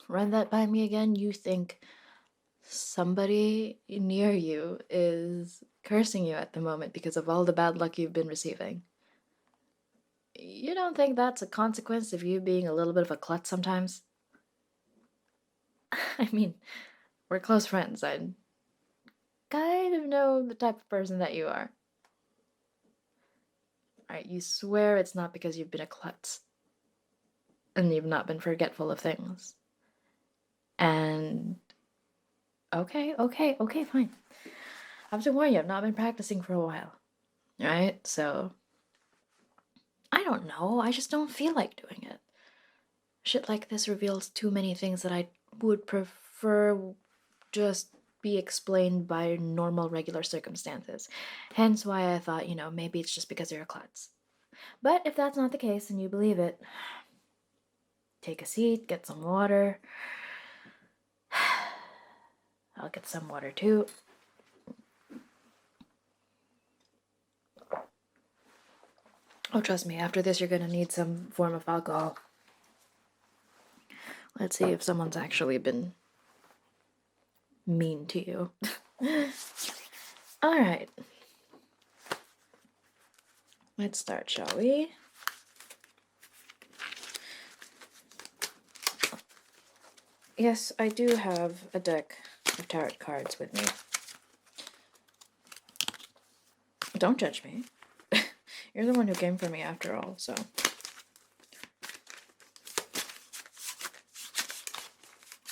Run that by me again. You think somebody near you is cursing you at the moment because of all the bad luck you've been receiving. You don't think that's a consequence of you being a little bit of a klutz sometimes? I mean, we're close friends. I kind of know the type of person that you are. Right, you swear it's not because you've been a klutz and you've not been forgetful of things. And okay, fine. I have to warn you, I've not been practicing for a while. Right? So I don't know. I just don't feel like doing it. Shit like this reveals too many things that I would prefer just be explained by normal, regular circumstances. Hence why I thought, maybe it's just because you're a klutz. But if that's not the case and you believe it, take a seat, get some water. I'll get some water too. Oh, trust me, after this you're gonna need some form of alcohol. Let's see if someone's actually been mean to you. Alright. Let's start, shall we? Yes, I do have a deck of tarot cards with me. Don't judge me. You're the one who came for me after all, so.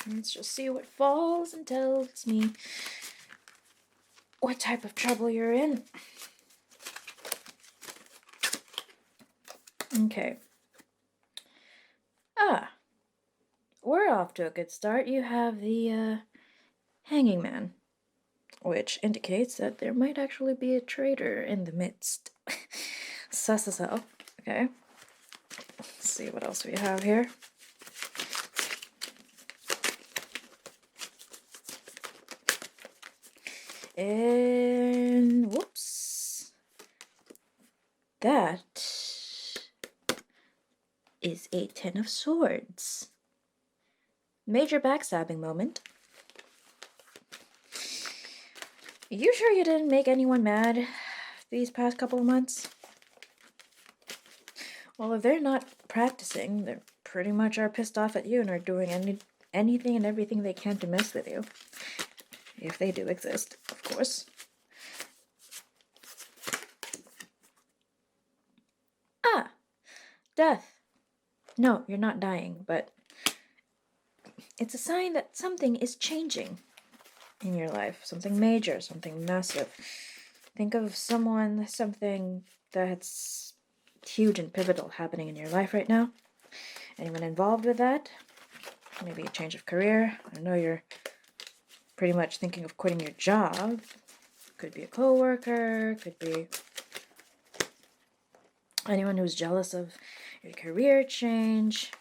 Let's just see what falls and tells me what type of trouble you're in. Okay. We're off to a good start. You have the Hanging Man, which indicates that there might actually be a traitor in the midst. So. Okay. Let's see what else we have here. And whoops. That is a 10 of Swords. Major backstabbing moment. You sure you didn't make anyone mad these past couple of months? Well, if they're not practicing, they pretty much are pissed off at you and are doing anything and everything they can to mess with you. If they do exist, of course. Death. No, you're not dying, but it's a sign that something is changing in your life. Something major, something massive. Think of something that's huge and pivotal happening in your life right now. Anyone involved with that? Maybe a change of career. I know you're pretty much thinking of quitting your job. Could be a coworker, could be anyone who's jealous of your career change.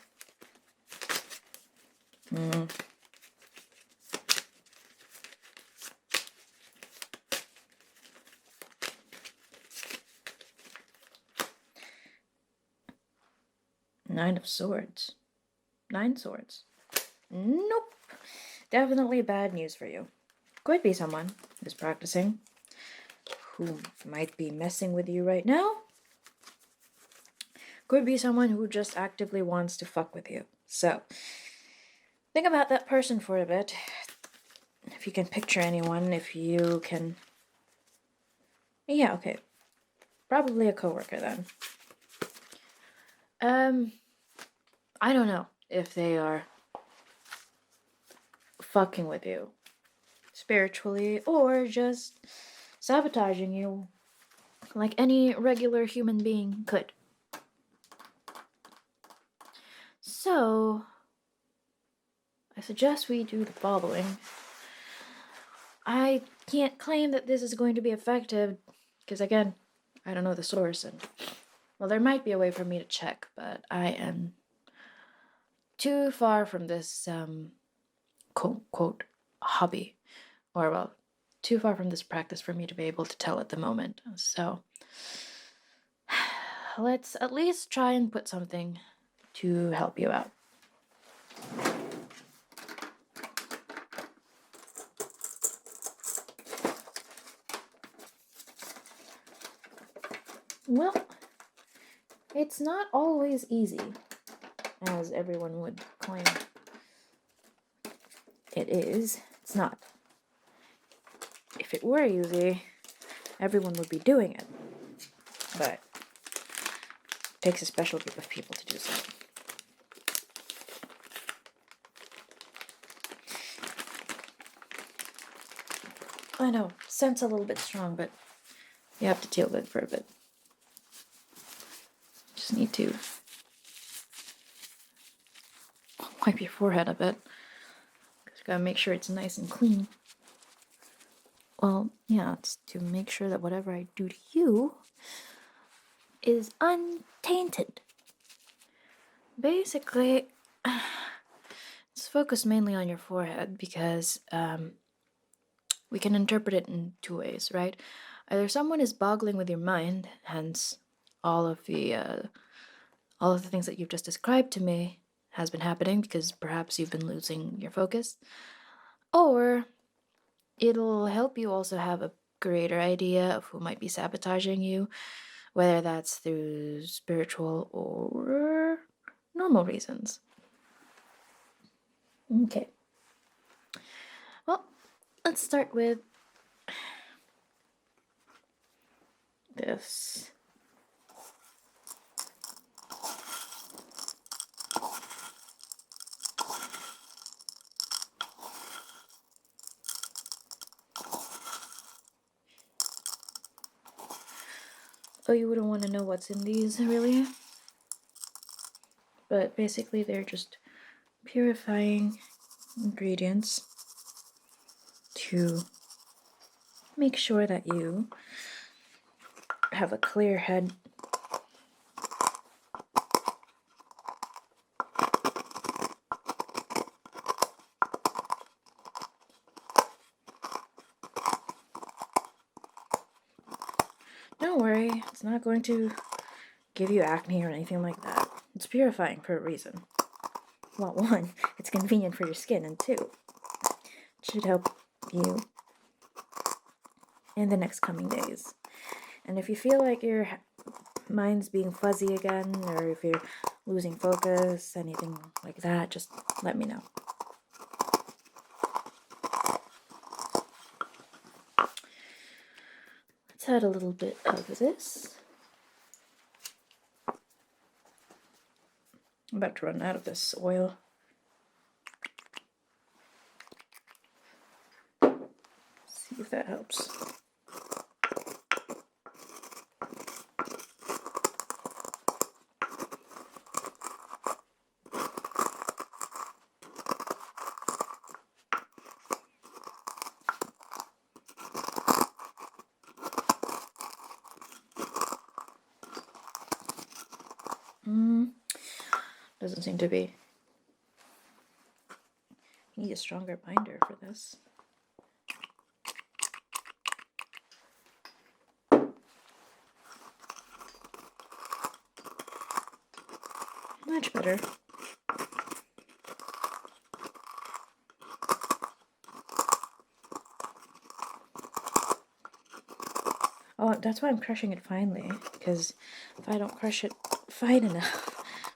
Nine of Swords. 9 swords. Nope. Definitely bad news for you. Could be someone who's practicing, who might be messing with you right now. Could be someone who just actively wants to fuck with you. So, think about that person for a bit. If you can picture anyone, if you can... Yeah, okay. Probably a coworker then. I don't know if they are fucking with you spiritually or just sabotaging you like any regular human being could. So, I suggest we do the following. I can't claim that this is going to be effective because, again, I don't know the source, and well, there might be a way for me to check, but I am too far from this quote hobby, or well, too far from this practice for me to be able to tell at the moment. So let's at least try and put something to help you out. Well, it's not always easy, as everyone would claim it is. It's not. If it were easy, everyone would be doing it. But it takes a special group of people to do so. I know, scent's a little bit strong, but you have to deal with it for a bit. Just need to wipe your forehead a bit. Just gotta make sure it's nice and clean. Well, yeah, it's to make sure that whatever I do to you is untainted. Basically, it's focused mainly on your forehead because we can interpret it in two ways, right? Either someone is boggling with your mind, hence all of the things that you've just described to me has been happening because perhaps you've been losing your focus, or it'll help you also have a greater idea of who might be sabotaging you, whether that's through spiritual or normal reasons. Okay. Well, let's start with this. Oh, you wouldn't want to know what's in these, really? But basically, they're just purifying ingredients to make sure that you have a clear head. Don't worry, it's not going to give you acne or anything like that. It's purifying for a reason. Well, one, it's convenient for your skin, and two, it should help you in the next coming days. And if you feel like your mind's being fuzzy again, or if you're losing focus, anything like that, just let me know. Let's add a little bit of this. I'm about to run out of this oil. See if that helps. Doesn't seem to be. You need a stronger binder for this. Much better. Oh, that's why I'm crushing it finely, because if I don't crush it fine enough,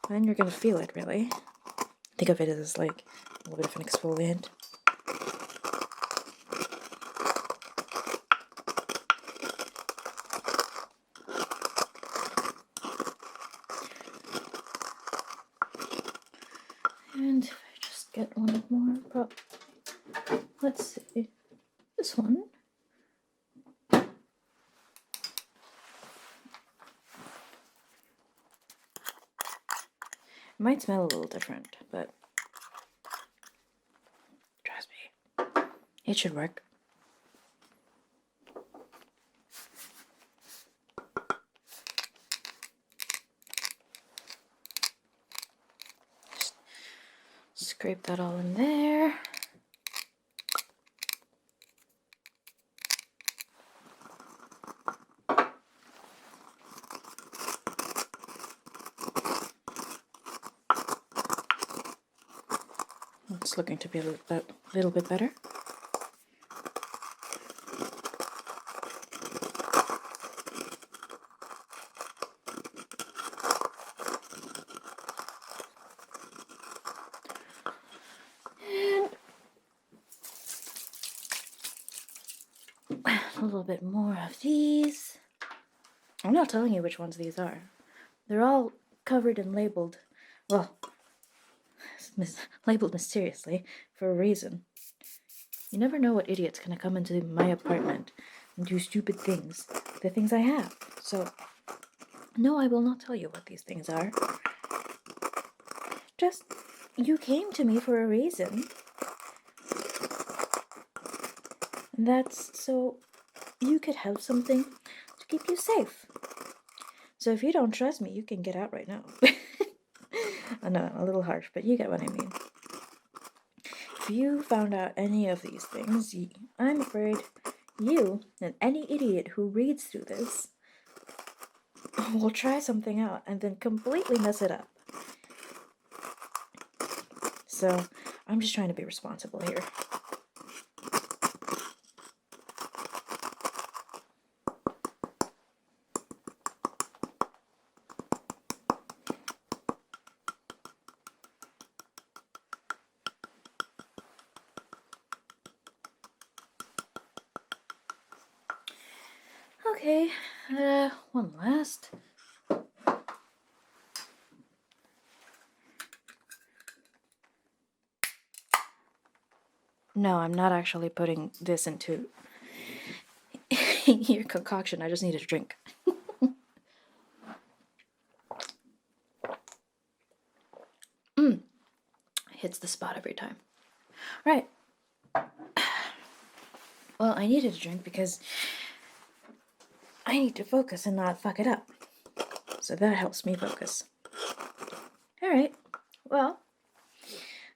then you're gonna feel it, really. Think of it as like a little bit of an exfoliant. And if I just get one more, let's see, this one. It might smell a little different, but trust me, it should work. Just scrape that all in there. It's looking to be a little bit better. And a little bit more of these. I'm not telling you which ones these are. They're all covered and labeled. Well, labeled mysteriously for a reason. You never know what idiot's gonna come into my apartment and do stupid things. The things I have. So, no, I will not tell you what these things are. Just, you came to me for a reason. And that's so you could have something to keep you safe. So if you don't trust me, you can get out right now. I know, a little harsh, but you get what I mean. If you found out any of these things, I'm afraid you and any idiot who reads through this will try something out and then completely mess it up. So I'm just trying to be responsible here. Okay, one last. No, I'm not actually putting this into your concoction. I just need a drink. Hits the spot every time. Right. Well, I needed a drink because I need to focus and not fuck it up. So that helps me focus. Alright. Well,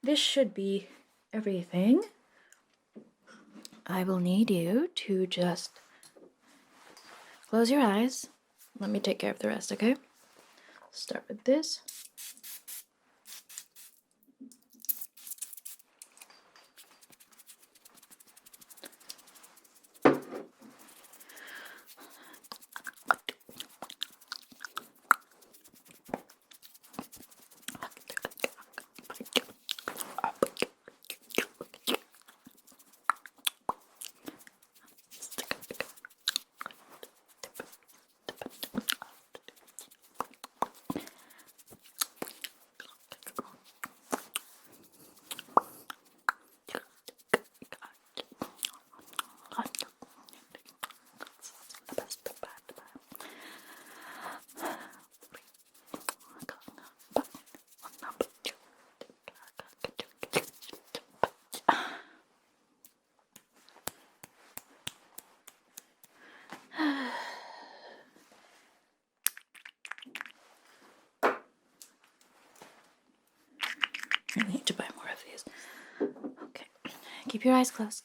this should be everything. I will need you to just close your eyes. Let me take care of the rest, okay? Start with this. I need to buy more of these. Okay. Keep your eyes closed.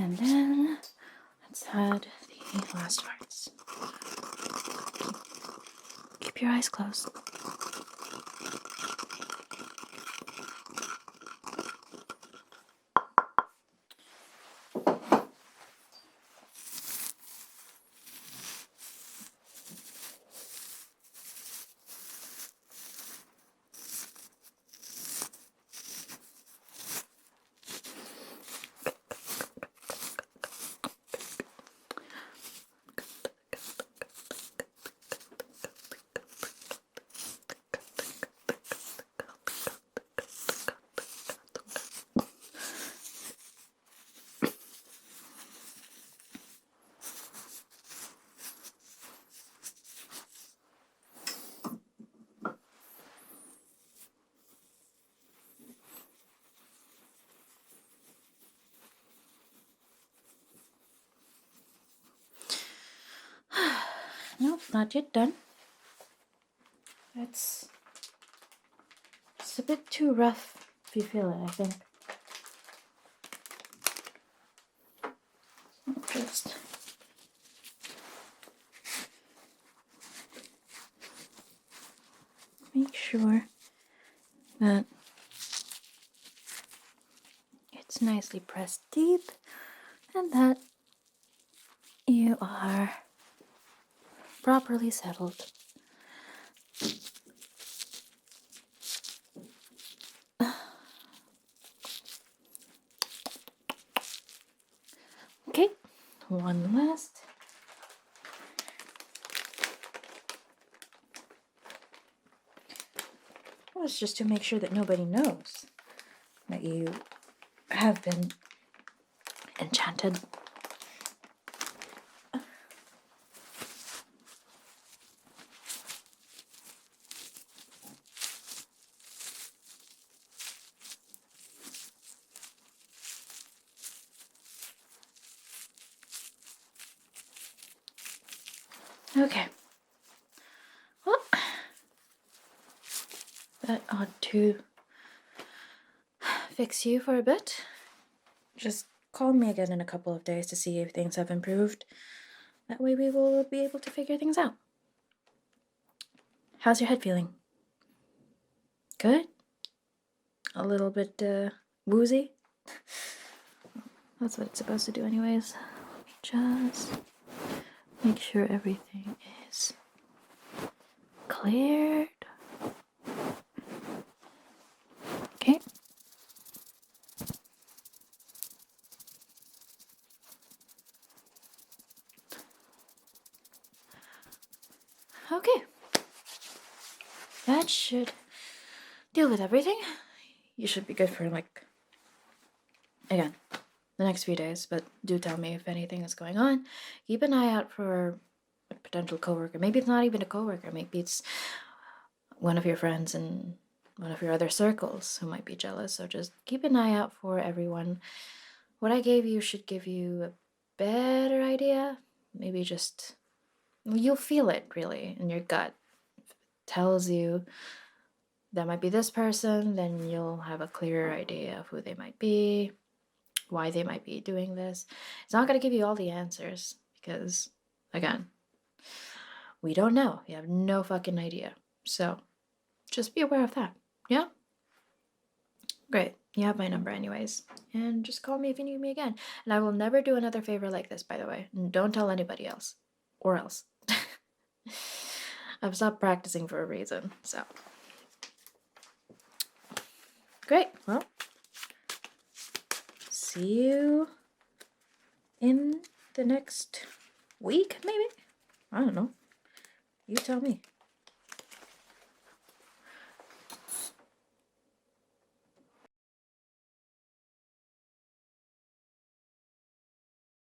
And then let's add the last parts. Keep your eyes closed. not yet done. It's a bit too rough if you feel it, I think. Just make sure that it's nicely pressed deep and that you are properly settled. Okay, one last. Well, it's just to make sure that nobody knows that you have been enchanted. Okay. Well, that ought to fix you for a bit. Just call me again in a couple of days to see if things have improved. That way we will be able to figure things out. How's your head feeling? Good? A little bit woozy? That's what it's supposed to do anyways. Let me just make sure everything is cleared. Okay. Okay. That should deal with everything. You should be good for, like, again, the next few days, but do tell me if anything is going on. Keep an eye out for a potential coworker. Maybe it's not even a coworker. Maybe it's one of your friends in one of your other circles who might be jealous. So just keep an eye out for everyone. What I gave you should give you a better idea. Maybe just, you'll feel it really in your gut. If it tells you that might be this person, then you'll have a clearer idea of who they might be, why they might be doing this. It's not going to give you all the answers because, again, we don't know. You have no fucking idea. So just be aware of that. Yeah? Great. You have my number anyways. And just call me if you need me again. And I will never do another favor like this, by the way. And don't tell anybody else. Or else. I've stopped practicing for a reason, so. Great. Well, see you in the next week, maybe? I don't know. You tell me.